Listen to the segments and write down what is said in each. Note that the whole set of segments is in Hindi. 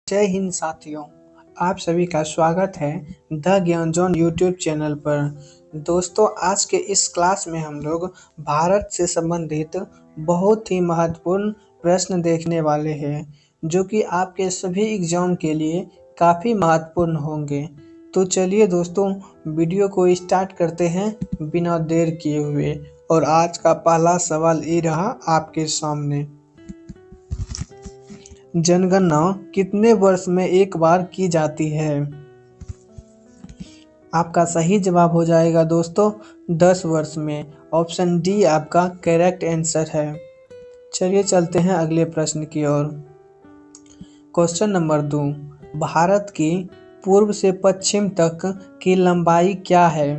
जय हिंद साथियों। आप सभी का स्वागत है द ज्ञान जोन यूट्यूब चैनल पर। दोस्तों, आज के इस क्लास में हम लोग भारत से संबंधित बहुत ही महत्वपूर्ण प्रश्न देखने वाले हैं जो कि आपके सभी एग्जाम के लिए काफ़ी महत्वपूर्ण होंगे। तो चलिए दोस्तों, वीडियो को स्टार्ट करते हैं बिना देर किए हुए। और आज का पहला सवाल ये रहा आपके सामने। जनगणना कितने वर्ष में एक बार की जाती है? आपका सही जवाब हो जाएगा दोस्तों 10 वर्ष में। ऑप्शन डी आपका करेक्ट आंसर है। चलिए चलते हैं अगले प्रश्न की ओर। क्वेश्चन नंबर 2, भारत की पूर्व से पश्चिम तक की लंबाई क्या है?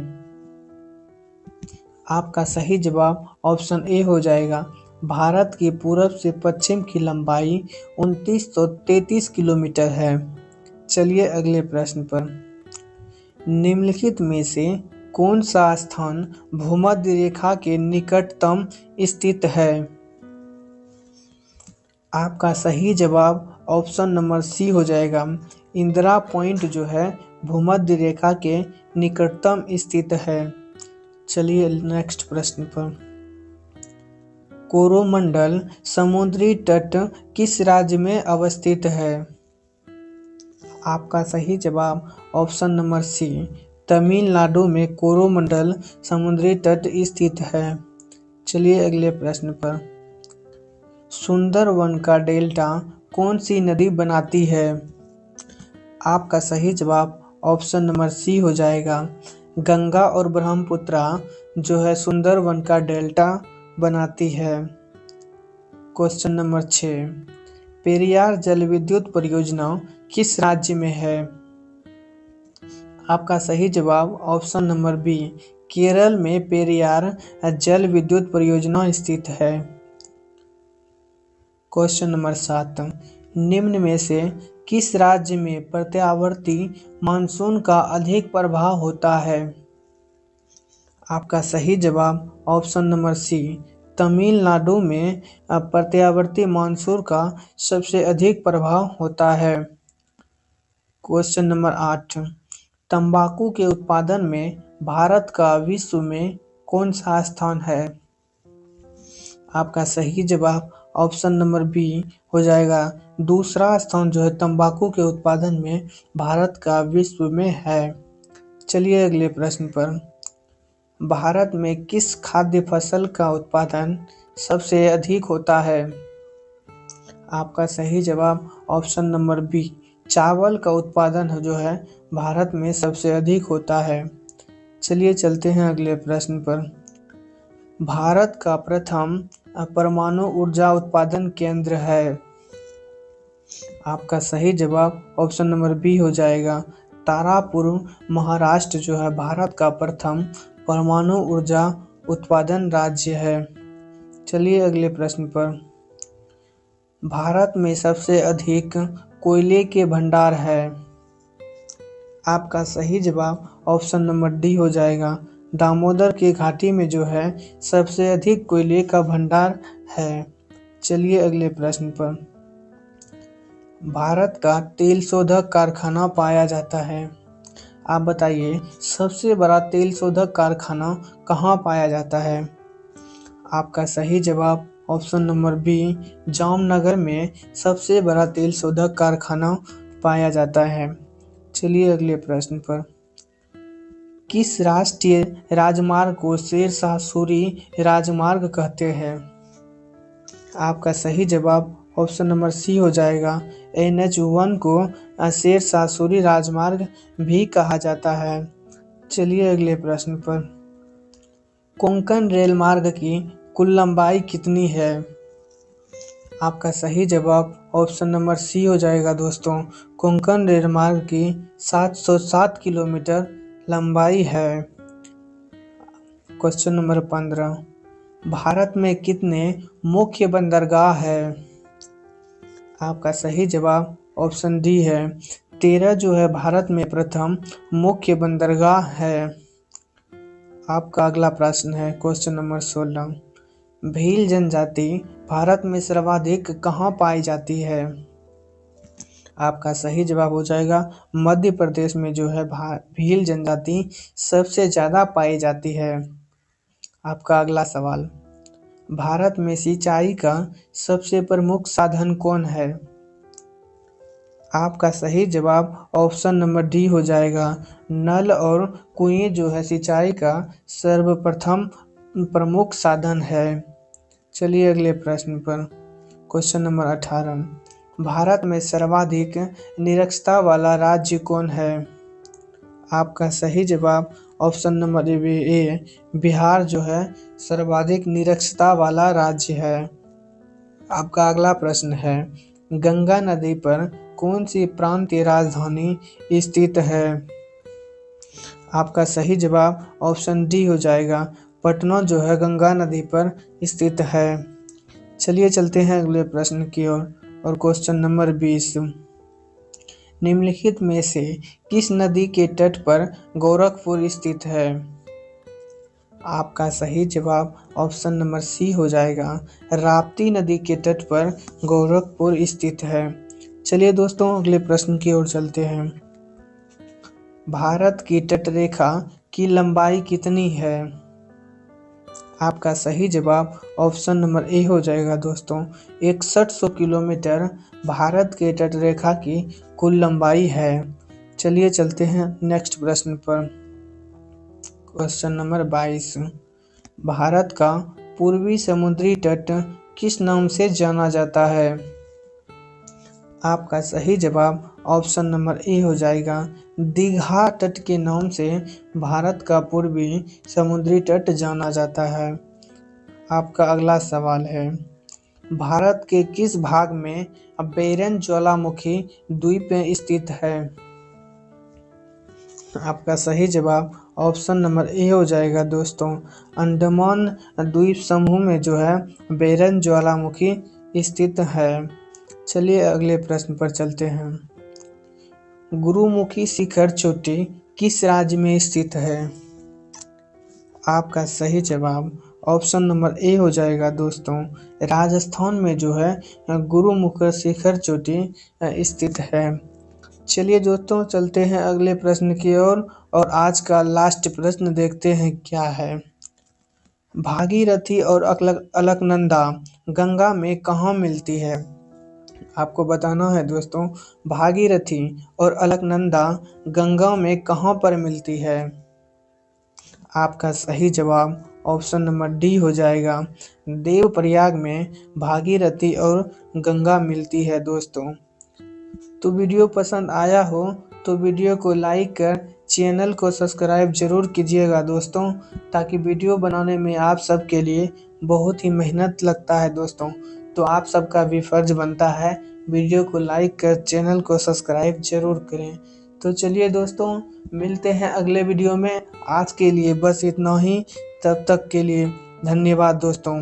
आपका सही जवाब ऑप्शन ए हो जाएगा। भारत की पूरब से पश्चिम की लंबाई 2933 किलोमीटर है। चलिए अगले प्रश्न पर। निम्नलिखित में से कौन सा स्थान भूमध्य रेखा के निकटतम स्थित है? आपका सही जवाब ऑप्शन नंबर सी हो जाएगा। इंदिरा पॉइंट जो है भूमध्य रेखा के निकटतम स्थित है। चलिए नेक्स्ट प्रश्न पर। कोरोमंडल समुद्री तट किस राज्य में अवस्थित है? आपका सही जवाब ऑप्शन नंबर सी, तमिलनाडु में कोरोमंडल समुद्री तट स्थित है। चलिए अगले प्रश्न पर। सुंदरवन का डेल्टा कौन सी नदी बनाती है? आपका सही जवाब ऑप्शन नंबर सी हो जाएगा। गंगा और ब्रह्मपुत्रा जो है सुंदरवन का डेल्टा बनाती है। क्वेश्चन नंबर 6, पेरियार जल विद्युत परियोजना किस राज्य में है? आपका सही जवाब ऑप्शन नंबर बी, केरल में पेरियार जल विद्युत परियोजना स्थित है। क्वेश्चन नंबर 7, निम्न में से किस राज्य में प्रत्यावर्ती मानसून का अधिक प्रभाव होता है? आपका सही जवाब ऑप्शन नंबर सी, तमिलनाडु में प्रत्यावर्ती मानसून का सबसे अधिक प्रभाव होता है। क्वेश्चन नंबर 8, तंबाकू के उत्पादन में भारत का विश्व में कौन सा स्थान है? आपका सही जवाब ऑप्शन नंबर बी हो जाएगा। दूसरा स्थान जो है तंबाकू के उत्पादन में भारत का विश्व में है। चलिए अगले प्रश्न पर। भारत में किस खाद्य फसल का उत्पादन सबसे अधिक होता है? आपका सही जवाब ऑप्शन नंबर बी, चावल का उत्पादन जो है भारत में सबसे अधिक होता है। चलिए चलते हैं अगले प्रश्न पर। भारत का प्रथम परमाणु ऊर्जा उत्पादन केंद्र है। आपका सही जवाब ऑप्शन नंबर बी हो जाएगा। तारापुर महाराष्ट्र जो है भारत का प्रथम परमाणु ऊर्जा उत्पादन राज्य है। चलिए अगले प्रश्न पर। भारत में सबसे अधिक कोयले के भंडार है। आपका सही जवाब ऑप्शन नंबर डी हो जाएगा। दामोदर की घाटी में जो है सबसे अधिक कोयले का भंडार है। चलिए अगले प्रश्न पर। भारत का तेल शोधक कारखाना पाया जाता है। आप बताइए सबसे बड़ा तेल शोधक कारखाना कहाँ पाया जाता है? आपका सही जवाब ऑप्शन नंबर बी, जामनगर में सबसे बड़ा तेल शोधक कारखाना पाया जाता है। चलिए अगले प्रश्न पर। किस राष्ट्रीय राजमार्ग को शेरशाह सूरी राजमार्ग कहते हैं? आपका सही जवाब ऑप्शन नंबर सी हो जाएगा। NH1 को शेरशाह सूरी राजमार्ग भी कहा जाता है। चलिए अगले प्रश्न पर। कोंकण रेल मार्ग की कुल लंबाई कितनी है? आपका सही जवाब ऑप्शन नंबर सी हो जाएगा दोस्तों। कोंकण रेल मार्ग की 707 किलोमीटर लंबाई है। क्वेश्चन नंबर 15, भारत में कितने मुख्य बंदरगाह है? आपका सही जवाब ऑप्शन डी है। 13 जो है भारत में प्रथम मुख्य बंदरगाह है। आपका अगला प्रश्न है क्वेश्चन नंबर 16, भील जनजाति भारत में सर्वाधिक कहाँ पाई जाती है? आपका सही जवाब हो जाएगा मध्य प्रदेश में जो है भील जनजाति सबसे ज़्यादा पाई जाती है। आपका अगला सवाल, भारत में सिंचाई का सबसे प्रमुख साधन कौन है? आपका सही जवाब ऑप्शन नंबर डी हो जाएगा। नल और कुएं जो है सिंचाई का सर्वप्रथम प्रमुख साधन है। चलिए अगले प्रश्न पर, क्वेश्चन नंबर 18, भारत में सर्वाधिक निरक्षरता वाला राज्य कौन है? आपका सही जवाब ऑप्शन नंबर ए, बिहार जो है सर्वाधिक निरक्षरता वाला राज्य है। आपका अगला प्रश्न है, गंगा नदी पर कौन सी प्रांतीय राजधानी स्थित है? आपका सही जवाब ऑप्शन डी हो जाएगा। पटना जो है गंगा नदी पर स्थित है। चलिए चलते हैं अगले प्रश्न की ओर और क्वेश्चन नंबर 20, निम्नलिखित में से किस नदी के तट पर गोरखपुर स्थित है? आपका सही जवाब ऑप्शन नंबर सी हो जाएगा। राप्ती नदी के तट पर गोरखपुर स्थित है। चलिए दोस्तों अगले प्रश्न की ओर चलते हैं। भारत की तटरेखा की लंबाई कितनी है? आपका सही जवाब ऑप्शन नंबर ए हो जाएगा दोस्तों। 6100 किलोमीटर भारत के तटरेखा की कुल लंबाई है। चलिए चलते हैं नेक्स्ट प्रश्न पर, क्वेश्चन नंबर 22, भारत का पूर्वी समुद्री तट किस नाम से जाना जाता है? आपका सही जवाब ऑप्शन नंबर ए हो जाएगा। दीघा तट के नाम से भारत का पूर्वी समुद्री तट जाना जाता है। आपका अगला सवाल है, भारत के किस भाग में बेरन ज्वालामुखी द्वीप स्थित है? आपका सही जवाब ऑप्शन नंबर ए हो जाएगा दोस्तों। अंडमान द्वीप समूह में जो है बेरन ज्वालामुखी स्थित है। चलिए अगले प्रश्न पर चलते हैं। गुरुमुखी शिखर चोटी किस राज्य में स्थित है? आपका सही जवाब ऑप्शन नंबर ए हो जाएगा दोस्तों। राजस्थान में जो है गुरुमुखी शिखर चोटी स्थित है। चलिए दोस्तों चलते हैं अगले प्रश्न की ओर और आज का लास्ट प्रश्न देखते हैं क्या है। भागीरथी और अलकनंदा गंगा में कहाँ मिलती है? आपको बताना है दोस्तों, भागीरथी और अलकनंदा गंगा में कहाँ पर मिलती है? आपका सही जवाब ऑप्शन नंबर डी हो जाएगा। देवप्रयाग में भागीरथी और गंगा मिलती है दोस्तों। तो वीडियो पसंद आया हो तो वीडियो को लाइक कर चैनल को सब्सक्राइब जरूर कीजिएगा दोस्तों, ताकि वीडियो बनाने में आप सबके लिए बहुत ही मेहनत लगता है दोस्तों। तो आप सबका भी फर्ज बनता है वीडियो को लाइक कर चैनल को सब्सक्राइब जरूर करें। तो चलिए दोस्तों मिलते हैं अगले वीडियो में। आज के लिए बस इतना ही, तब तक के लिए धन्यवाद दोस्तों।